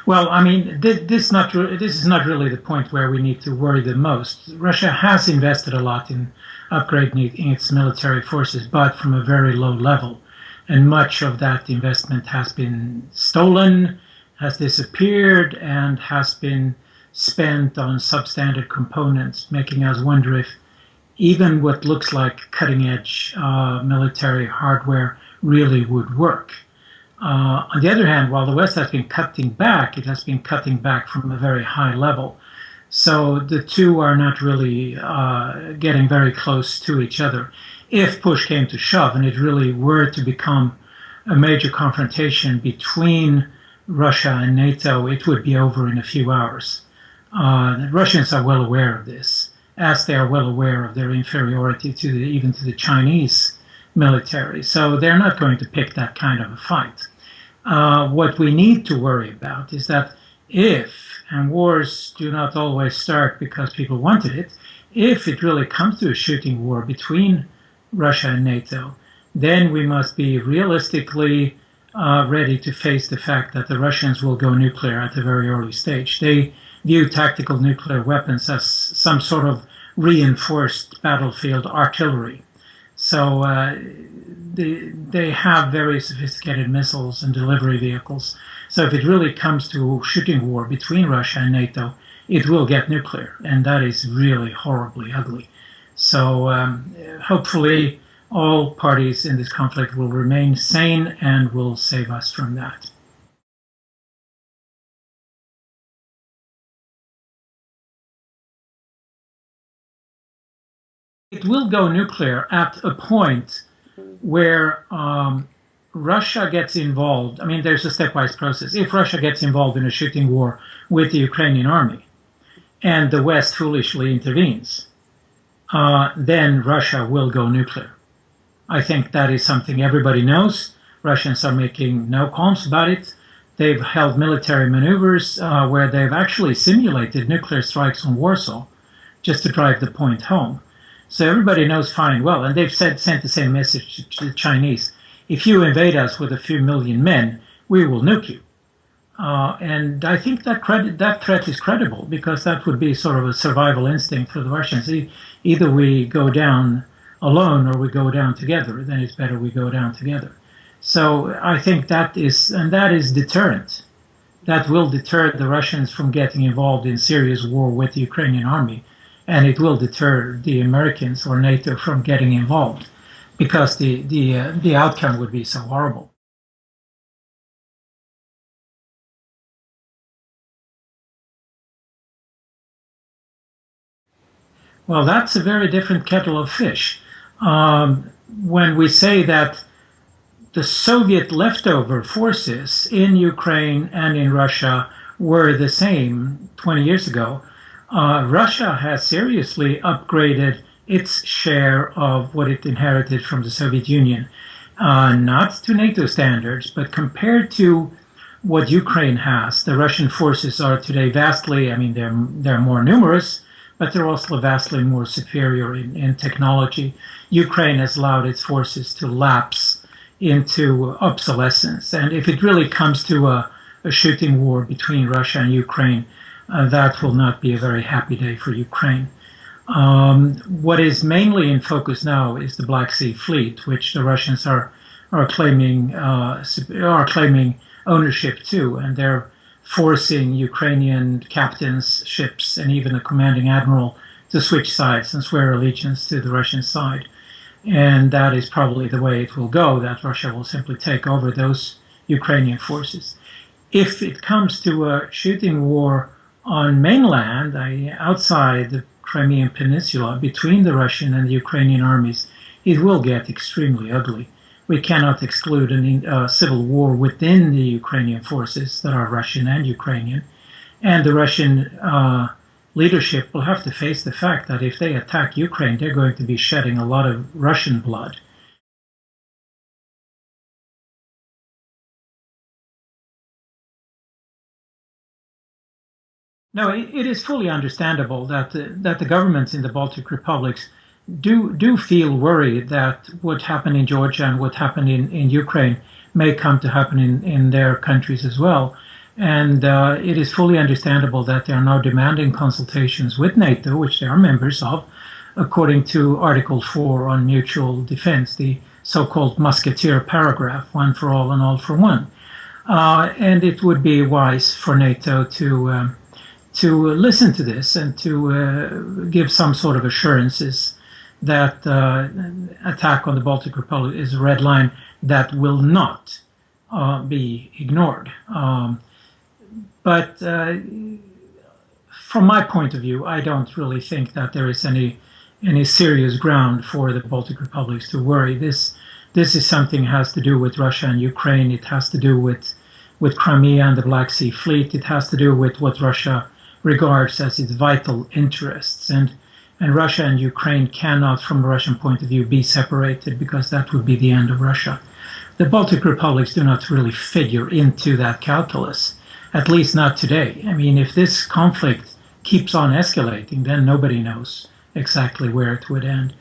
Well, I mean, this is not really the point where we need to worry the most. Russia has invested a lot in upgrading its military forces, but from a very low level. And much of that investment has been stolen, has disappeared, and has been spent on substandard components, making us wonder if even what looks like cutting-edge military hardware really would work. On the other hand, while the West has been cutting back, it has been cutting back from a very high level. So the two are not really getting very close to each other. If push came to shove and it really were to become a major confrontation between Russia and NATO, it would be over in a few hours. The Russians are well aware of this, as they are well aware of their inferiority to even to the Chinese military. So they're not going to pick that kind of a fight. What we need to worry about is that if, and wars do not always start because people wanted it, if it really comes to a shooting war between Russia and NATO, then we must be realistically ready to face the fact that the Russians will go nuclear at a very early stage. They view tactical nuclear weapons as some sort of reinforced battlefield artillery. So they have very sophisticated missiles and delivery vehicles. So if it really comes to a shooting war between Russia and NATO, it will get nuclear, and that is really horribly ugly. So hopefully all parties in this conflict will remain sane and will save us from that. It will go nuclear at a point where Russia gets involved. I mean, there's a stepwise process. If Russia gets involved in a shooting war with the Ukrainian army and the West foolishly intervenes, then Russia will go nuclear. I think that is something everybody knows. Russians are making no qualms about it. They've held military maneuvers where they've actually simulated nuclear strikes on Warsaw just to drive the point home. So everybody knows fine well, and they've sent the same message to the Chinese. If you invade us with a few million men, we will nuke you. And I think that threat is credible, because that would be sort of a survival instinct for the Russians. Either we go down alone or we go down together, then it's better we go down together. So I think that is deterrent. That will deter the Russians from getting involved in serious war with the Ukrainian army. And it will deter the Americans or NATO from getting involved, because the outcome would be so horrible. Well, that's a very different kettle of fish. When we say that the Soviet leftover forces in Ukraine and in Russia were the same 20 years ago, Russia has seriously upgraded its share of what it inherited from the Soviet Union. Not to NATO standards, but compared to what Ukraine has, the Russian forces are today vastly, I mean, they're more numerous, but they're also vastly more superior in technology. Ukraine has allowed its forces to lapse into obsolescence. And if it really comes to a shooting war between Russia and Ukraine, that will not be a very happy day for Ukraine. What is mainly in focus now is the Black Sea Fleet, which the Russians are claiming ownership to, and they're forcing Ukrainian captains, ships, and even the commanding admiral to switch sides and swear allegiance to the Russian side. And that is probably the way it will go, that Russia will simply take over those Ukrainian forces. If it comes to a shooting war on mainland, outside the Crimean Peninsula, between the Russian and the Ukrainian armies, it will get extremely ugly. We cannot exclude a civil war within the Ukrainian forces that are Russian and Ukrainian. And the Russian leadership will have to face the fact that if they attack Ukraine, they're going to be shedding a lot of Russian blood. No, it is fully understandable that the governments in the Baltic republics do feel worried that what happened in Georgia and what happened in Ukraine may come to happen in their countries as well. And it is fully understandable that they are now demanding consultations with NATO, which they are members of, according to Article 4 on mutual defense, the so-called musketeer paragraph, one for all and all for one. And it would be wise for NATO to listen to this and to give some sort of assurances that attack on the Baltic Republic is a red line that will not be ignored. But from my point of view, I don't really think that there is any serious ground for the Baltic republics to worry. This is something that has to do with Russia and Ukraine. It has to do with Crimea and the Black Sea Fleet. It has to do with what Russia regards as its vital interests. And Russia and Ukraine cannot, from a Russian point of view, be separated, because that would be the end of Russia. The Baltic republics do not really figure into that calculus, at least not today. I mean, if this conflict keeps on escalating, then nobody knows exactly where it would end.